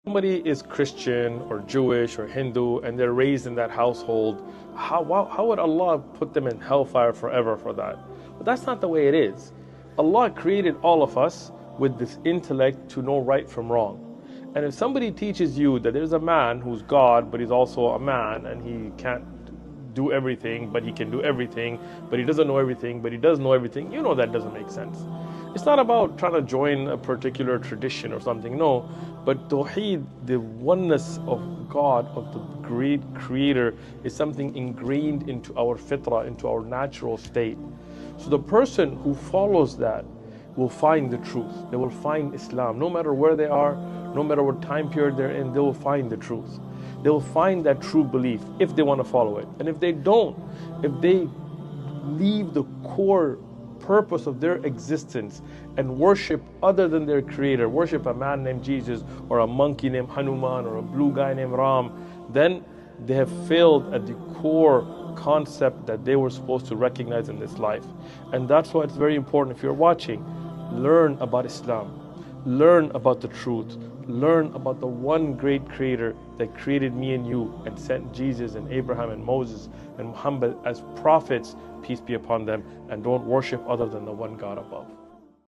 Somebody is Christian or Jewish or Hindu and they're raised in that household, how would Allah put them in hellfire forever for that? But that's not the way it is. Allah created all of us with this intellect to know right from wrong. And if somebody teaches you that there's a man who's God, but he's also a man and he can't do everything, but he can do everything, but he doesn't know everything, but he does know everything, you know that doesn't make sense. It's not about trying to join a particular tradition or something, no. But Tawheed, the oneness of God, of the great Creator, is something ingrained into our fitrah, into our natural state. So the person who follows that will find the truth. They will find Islam. No matter where they are, no matter what time period they're in, they will find the truth. They will find that true belief if they want to follow it. And if they don't, if they leave the core purpose of their existence and worship other than their Creator, worship a man named Jesus or a monkey named Hanuman or a blue guy named Ram, then they have failed at the core concept that they were supposed to recognize in this life. And that's why it's very important, if you're watching, learn about Islam, learn about the truth, learn about the one great Creator that created me and you and sent Jesus and Abraham and Moses and Muhammad as prophets, peace be upon them, and don't worship other than the one God above.